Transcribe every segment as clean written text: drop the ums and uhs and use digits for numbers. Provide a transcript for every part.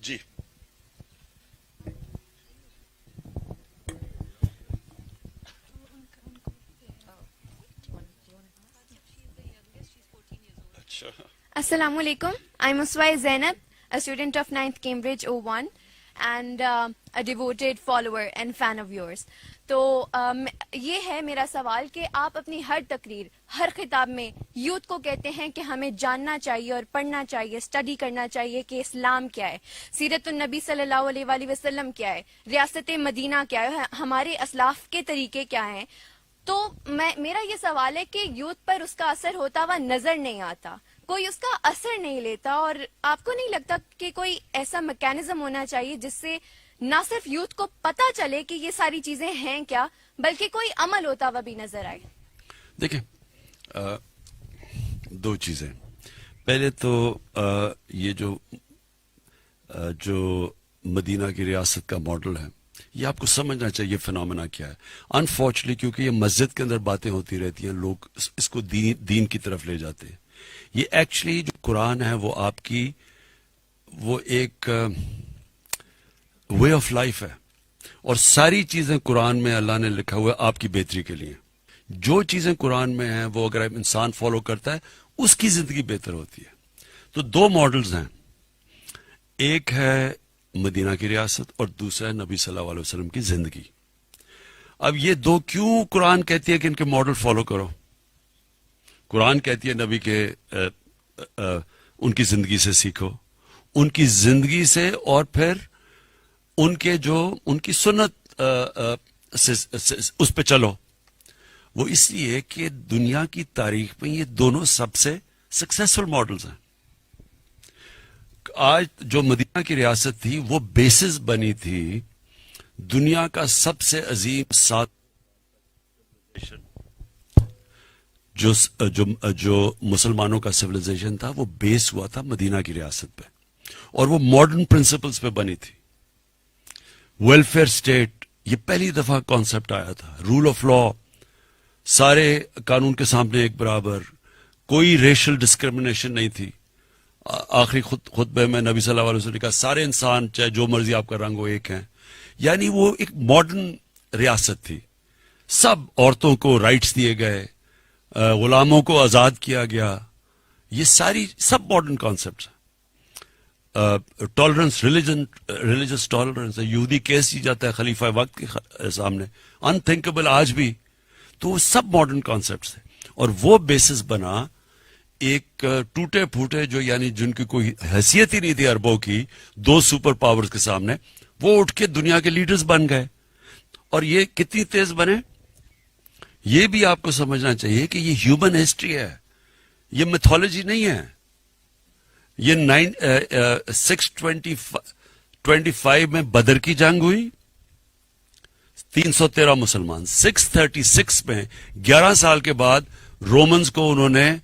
جی اچھا Assalamu alaikum. I'm Uswai Zainab, a student of 9th Cambridge O1 and a devoted follower and fan of yours. تو یہ ہے میرا سوال کہ آپ اپنی ہر تقریر، ہر خطاب میں یوتھ کو کہتے ہیں کہ ہمیں جاننا چاہیے اور پڑھنا چاہیے، اسٹڈی کرنا چاہیے کہ اسلام کیا ہے، سیرت النبی صلی اللہ علیہ وآلہ وسلم کیا ہے، ریاست مدینہ کیا ہے، ہمارے اسلاف کے طریقے کیا ہیں. تو میرا یہ سوال ہے کہ یوتھ پر اس کا اثر ہوتا ہوا نظر نہیں آتا، کوئی اس کا اثر نہیں لیتا، اور آپ کو نہیں لگتا کہ کوئی ایسا میکینزم ہونا چاہیے جس سے نہ صرف یوتھ کو پتہ چلے کہ یہ ساری چیزیں ہیں کیا، بلکہ کوئی عمل ہوتا ہوا بھی نظر آئے؟ دیکھیں، دو چیزیں. پہلے تو یہ جو مدینہ کی ریاست کا ماڈل ہے، یہ آپ کو سمجھنا چاہیے فنومینا کیا ہے. انفارچونیٹلی کیونکہ یہ مسجد کے اندر باتیں ہوتی رہتی ہیں، لوگ اس کو دین کی طرف لے جاتے ہیں. یہ ایکچولی جو قرآن ہے وہ آپ کی وہ ایک وے آف لائف ہے، اور ساری چیزیں قرآن میں اللہ نے لکھا ہوا ہے آپ کی بہتری کے لیے. جو چیزیں قرآن میں ہیں وہ اگر انسان فالو کرتا ہے اس کی زندگی بہتر ہوتی ہے. تو دو ماڈلز ہیں، ایک ہے مدینہ کی ریاست اور دوسرا ہے نبی صلی اللہ علیہ وسلم کی زندگی. اب یہ دو کیوں قرآن کہتی ہے کہ ان کے ماڈل فالو کرو؟ قرآن کہتی ہے نبی کے ان کی زندگی سے سیکھو، ان کی زندگی سے، اور پھر ان کی سنت اس پہ چلو. وہ اس لیے کہ دنیا کی تاریخ میں یہ دونوں سب سے سکسیسفل ماڈلز ہیں. آج جو مدینہ کی ریاست تھی وہ بیسس بنی تھی دنیا کا سب سے عظیم جو مسلمانوں کا سویلائزیشن تھا وہ بیس ہوا تھا مدینہ کی ریاست پہ، اور وہ ماڈرن پرنسپلز پہ بنی تھی. ویلفیئر اسٹیٹ یہ پہلی دفعہ کانسیپٹ آیا تھا، رول آف لا، سارے قانون کے سامنے ایک برابر، کوئی ریشل ڈسکرمنیشن نہیں تھی. آخری خطبے میں نبی صلی اللہ علیہ وسلم نے کہا سارے انسان چاہے جو مرضی آپ کا رنگ ہو ایک ہیں. یعنی وہ ایک ماڈرن ریاست تھی. سب عورتوں کو رائٹس دیے گئے، غلاموں کو آزاد کیا گیا. یہ سب ماڈرن کانسیپٹس ہیں. ٹالرنس، ریلیجس ٹالرنس، یہودی کیس کی جاتا ہے خلیفہ وقت کے سامنے، انتھنکیبل آج بھی. تو وہ سب ماڈرن کانسیپٹس ہیں، اور وہ بیسس بنا ایک ٹوٹے پھوٹے جو یعنی جن کی کوئی حیثیت ہی نہیں تھی عربوں کی، دو سپر پاورز کے سامنے وہ اٹھ کے دنیا کے لیڈرز بن گئے. اور یہ کتنی تیز بنے یہ بھی آپ کو سمجھنا چاہیے کہ یہ ہیومن ہسٹری ہے، یہ میتھولوجی نہیں ہے. یہ 625 میں بدر کی جنگ ہوئی، 313 مسلمان. 636 میں 11 سال کے بعد رومنز کو انہوں نے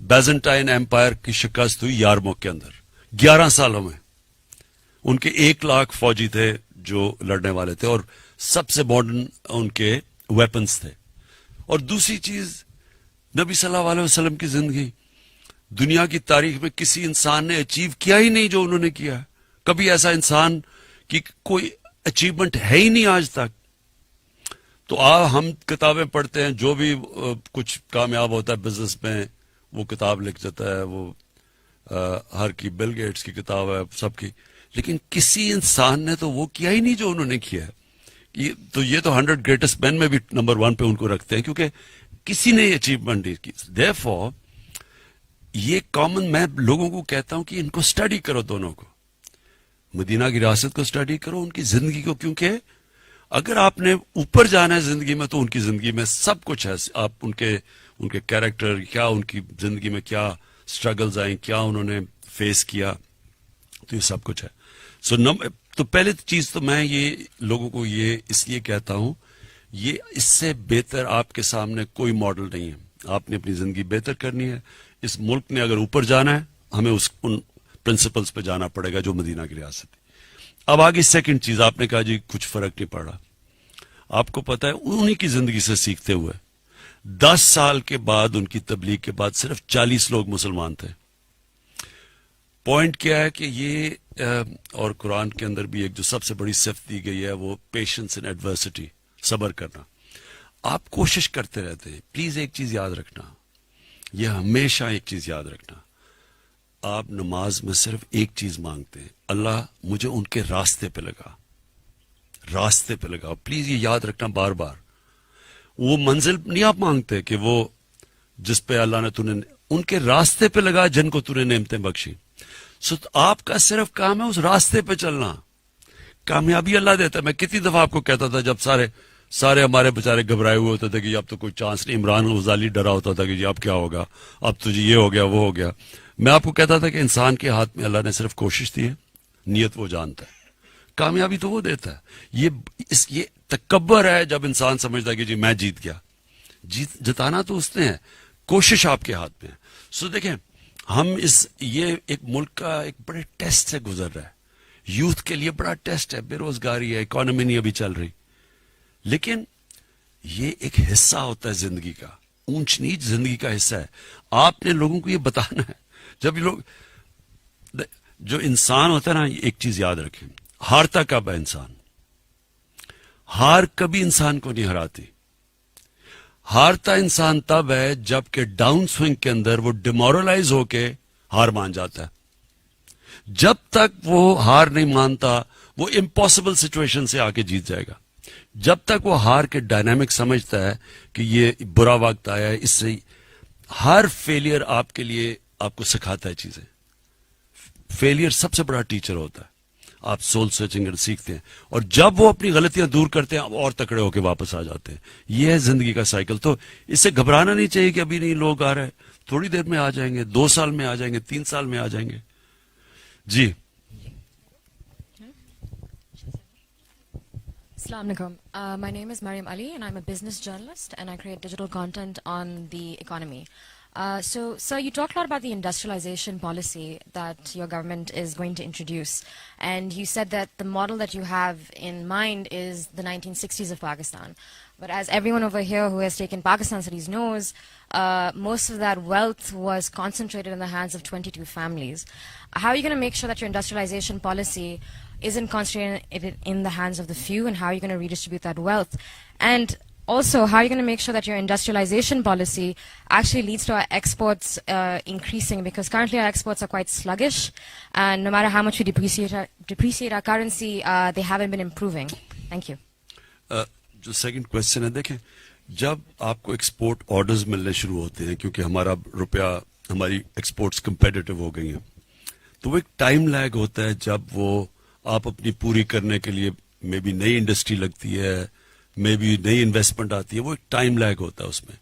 بیزنٹائن ایمپائر کی شکست ہوئی یارموک کے اندر. 11 سالوں میں ان کے 1 لاکھ فوجی تھے جو لڑنے والے تھے، اور سب سے ماڈرن ان کے ویپنز تھے. اور دوسری چیز نبی صلی اللہ علیہ وسلم کی زندگی، دنیا کی تاریخ میں کسی انسان نے اچیو کیا ہی نہیں جو انہوں نے کیا. کبھی ایسا انسان کی کوئی اچیومنٹ ہے ہی نہیں آج تک. تو ہم کتابیں پڑھتے ہیں، جو بھی کچھ کامیاب ہوتا ہے بزنس میں وہ کتاب لکھ جاتا ہے، وہ ہر کی بل گیٹس کی کتاب ہے سب کی، لیکن کسی انسان نے تو وہ کیا ہی نہیں جو انہوں نے کیا ہے. تو یہ تو 100 گریٹسٹ مین میں بھی نمبر 1 پہ ان کو رکھتے ہیں، کیونکہ کسی نے اچیومنٹ نہیں کی. Therefore یہ کامن، میں لوگوں کو کہتا ہوں کہ ان کو اسٹڈی کرو، دونوں کو، مدینہ کی ریاست کو اسٹڈی کرو، ان کی زندگی کو، کیونکہ اگر آپ نے اوپر جانا ہے زندگی میں تو ان کی زندگی میں سب کچھ ہے. آپ ان کے کیریکٹر کیا، ان کی زندگی میں کیا سٹرگلز آئیں، کیا انہوں نے فیس کیا، تو یہ سب کچھ ہے. تو پہلے چیز تو میں یہ لوگوں کو یہ اس لیے کہتا ہوں، یہ اس سے بہتر آپ کے سامنے کوئی ماڈل نہیں ہے. آپ نے اپنی زندگی بہتر کرنی ہے. اس ملک نے اگر اوپر جانا ہے ہمیں ان پرنسپلز پہ جانا پڑے گا جو مدینہ کی ریاست ہے. اب آگے سیکنڈ چیز، آپ نے کہا جی کچھ فرق نہیں پڑا. آپ کو پتا ہے انہی کی زندگی سے سیکھتے ہوئے 10 سال کے بعد ان کی تبلیغ کے بعد صرف 40 لوگ مسلمان تھے. پوائنٹ کیا ہے کہ یہ اور قرآن کے اندر بھی ایک جو سب سے بڑی صفت دی گئی ہے وہ پیشنس ان ایڈورسٹی، صبر کرنا. آپ کوشش کرتے رہتے ہیں. پلیز ایک چیز یاد رکھنا، یہ ہمیشہ ایک چیز یاد رکھنا، آپ نماز میں صرف ایک چیز مانگتے ہیں، اللہ مجھے ان کے راستے پہ لگا، راستے پہ لگا. پلیز یہ یاد رکھنا بار بار. وہ منزل نہیں آپ مانگتے کہ وہ جس پہ اللہ نے تُنے ان کے راستے پہ لگا جن کو تُنے نعمتیں بخشی. سو آپ کا صرف کام ہے اس راستے پہ چلنا. کامیابی اللہ دیتا ہے. میں کتنی دفعہ آپ کو کہتا تھا جب سارے ہمارے بےچارے گھبرائے ہوئے ہوتے تھے کہ اب تو کوئی چانس نہیں. عمران غزالی ڈرا ہوتا تھا کہ جی اب کیا ہوگا، اب تو جی یہ ہو گیا وہ ہو گیا. میں آپ کو کہتا تھا کہ انسان کے ہاتھ میں اللہ نے صرف کوشش دی ہے، نیت وہ جانتا ہے، کامیابی تو وہ دیتا ہے. یہ تکبر ہے جب انسان سمجھتا ہے کہ جی میں جیت گیا. جتانا تو اس نے ہے، کوشش آپ کے ہاتھ میں ہے. سو دیکھیں ہم یہ ایک ملک کا ایک بڑے ٹیسٹ سے گزر رہا ہے. یوتھ کے لیے بڑا ٹیسٹ ہے، بے روزگاری ہے، اکانومی نہیں ابھی چل رہی. لیکن یہ ایک حصہ ہوتا ہے زندگی کا، اونچ نیچ زندگی کا حصہ ہے. آپ نے لوگوں کو یہ بتانا ہے. جب یہ لوگ جو انسان ہوتا ہے نا، ایک چیز یاد رکھیں، ہارتا کب ہے انسان؟ ہار کبھی انسان کو نہیں ہراتی. ہارتا انسان تب ہے جب کہ ڈاؤن سوئنگ کے اندر وہ ڈیمورلائز ہو کے ہار مان جاتا ہے. جب تک وہ ہار نہیں مانتا وہ امپاسبل سچویشن سے آ کے جیت جائے گا. جب تک وہ ہار کے ڈائنامک سمجھتا ہے کہ یہ برا وقت آیا ہے، اس سے ہر فیلئر آپ کے لیے آپ کو سکھاتا ہے چیزیں. فیلئر سب سے بڑا ٹیچر ہوتا ہے. آپ سول سرچنگ سیکھتے ہیں، اور جب وہ اپنی غلطیاں دور کرتے ہیں آپ اور تکڑے ہو کے واپس آ جاتے ہیں. یہ ہے زندگی کا سائیکل. تو اس سے گھبرانا نہیں چاہیے کہ ابھی نہیں لوگ آ رہے ہیں، تھوڑی دیر میں آ جائیں گے، 2 سال میں آ جائیں گے، 3 سال میں آ جائیں گے. جی Assalamu alaikum. My name is Mariam Ali and I'm a business journalist and I create digital content on the economy. So, sir, you talked a lot about the industrialization policy that your government is going to introduce, and you said that the model that you have in mind is the 1960s of Pakistan. But as everyone over here who has taken Pakistan studies knows, most of that wealth was concentrated in the hands of 22 families. How are you going to make sure that your industrialization policy isn't concentrated in the hands of the few, and how are you going to redistribute that wealth? And also, how are you going to make sure that your industrialization policy actually leads to our exports increasing? Because currently our exports are quite sluggish, and no matter how much we depreciate our currency, they haven't been improving. Thank you. جو second question ہے، دیکھیں جب آپ کو export orders ملنے شروع ہوتے ہیں کیونکہ ہمارا روپیہ، ہماری ایکسپورٹس کمپیٹیٹو ہو گئی ہیں، تو وہ ایک ٹائم لیگ ہوتا ہے جب وہ آپ اپنی پوری کرنے کے لیے مے بی نئی انڈسٹری لگتی ہے، مے بی نئی انویسٹمنٹ آتی ہے، وہ ایک ٹائم لیگ ہوتا ہے اس میں.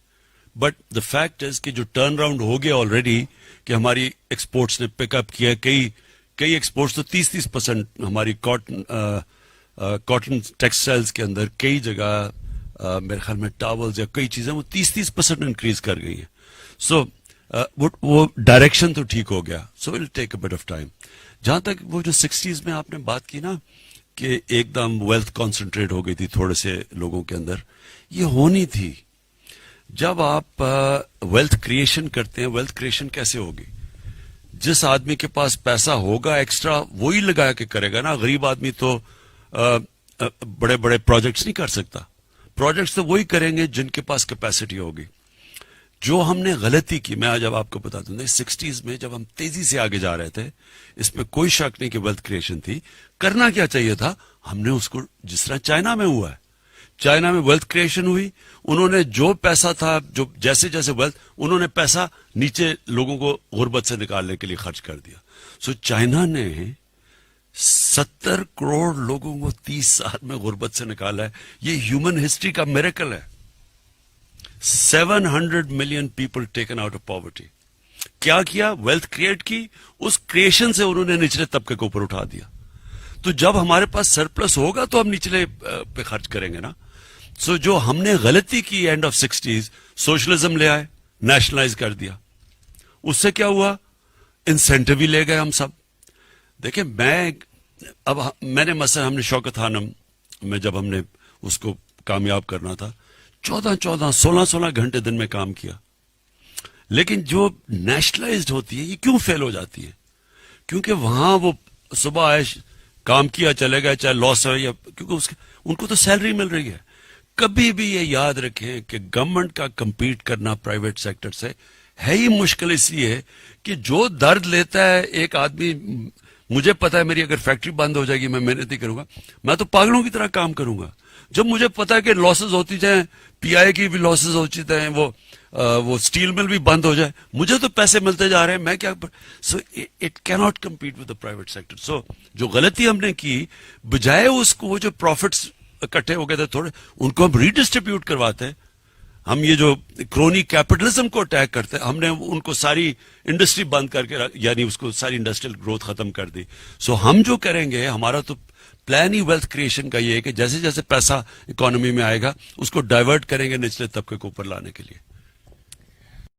بٹ دا فیکٹ از کہ جو ٹرن راؤنڈ ہو گیا آلریڈی کہ ہماری ایکسپورٹس نے پک اپ کیا. کئی ایکسپورٹس تو 30% ہماری کاٹن ٹیکسٹائلز کے اندر کئی جگہ میرے خیال میں ٹاولز یا کئی چیزیں وہ 30% انکریز کر گئی ہیں. سو وہ ڈائریکشن تو ٹھیک ہو گیا. سو ول ٹیک اے بٹ آف ٹائم. جہاں تک وہ جو 60s میں آپ نے بات کی نا کہ ایک دم ویلتھ کانسنٹریٹ ہو گئی تھی تھوڑے سے لوگوں کے اندر، یہ ہونی تھی. جب آپ ویلتھ کریشن کرتے ہیں، ویلتھ کریشن کیسے ہوگی؟ جس آدمی کے پاس پیسہ ہوگا ایکسٹرا وہی لگا کے کرے گا نا. غریب آدمی تو بڑے بڑے پروجیکٹس نہیں کر سکتا. پروجیکٹس تو وہی کریں گے جن کے پاس کیپیسٹی ہوگی. جو ہم نے غلطی کی، میں آج اب آپ کو بتا دوں، 60s میں جب ہم تیزی سے آگے جا رہے تھے، اس میں کوئی شک نہیں کہ ویلتھ کریشن تھی. کرنا کیا چاہیے تھا؟ ہم نے اس کو جس طرح چائنا میں ہوا ہے، چائنا میں ویلتھ کریشن ہوئی، انہوں نے جو پیسہ تھا، جو جیسے ویلتھ، انہوں نے پیسہ نیچے لوگوں کو غربت سے نکالنے کے لیے خرچ کر دیا. سو چائنا نے 70 کروڑ لوگوں کو 30 سال میں غربت سے نکالا ہے. یہ ہیومن ہسٹری کا میریکل ہے. 700 million people taken out of poverty. کیا ویلتھ کریٹ کی، اس کریشن سے انہوں نے نچلے طبقے کو اوپر اٹھا دیا. تو جب ہمارے پاس سرپلس ہوگا تو ہم نچلے پہ خرچ کریں گے نا. سو جو ہم نے غلطی کی اینڈ آف 60s، سوشلزم لے آئے، نیشنلائز کر دیا. اس سے کیا ہوا؟ انسینٹو ہی لے گئے ہم سب. دیکھیں میں نے مثلا ہم نے شوکت خانم میں جب ہم نے اس کو کامیاب کرنا تھا 14 16 گھنٹے دن میں کام کیا. لیکن جو نیشنلائزڈ ہوتی ہے یہ کیوں فیل ہو جاتی ہے؟ کیونکہ وہاں وہ صبح آئے کام کیا چلے گئے, چاہے لاس ہو یا, کیونکہ ان کو تو سیلری مل رہی ہے. کبھی بھی یہ یاد رکھیں کہ گورنمنٹ کا کمپیٹ کرنا پرائیویٹ سیکٹر سے ہے ہی مشکل, اس لیے کہ جو درد لیتا ہے ایک آدمی, مجھے پتا ہے میری اگر فیکٹری بند ہو جائے گی میں محنت نہیں کروں گا, میں تو پاگلوں کی طرح کام کروں گا. جب مجھے پتا ہے کہ لاسز ہوتی جائیں, پی آئی کی بھی لاسز ہوتی جائیں, وہ اسٹیل مل بھی بند ہو جائے, مجھے تو پیسے ملتے جا رہے ہیں, میں کیا. So it can not compete with the private sector. So جو غلطی ہم نے کی, بجائے اس کو وہ جو پروفٹس اکٹھے ہو گئے تھے تھوڑے, ان کو ہم ریڈسٹریبیوٹ کرواتے ہیں. ہم یہ جو کرونی کیپٹلزم کو اٹیک کرتے ہیں, ہم نے ان کو ساری انڈسٹری بند کر کے, یعنی اس کو ساری انڈسٹریل گروتھ ختم کر دی. سو ہم جو کریں گے, ہمارا تو پلان ہی ویلتھ کریشن کا یہ ہے کہ جیسے جیسے پیسہ اکانومی میں آئے گا اس کو ڈائیورٹ کریں گے نچلے طبقے کو اوپر لانے کے لیے.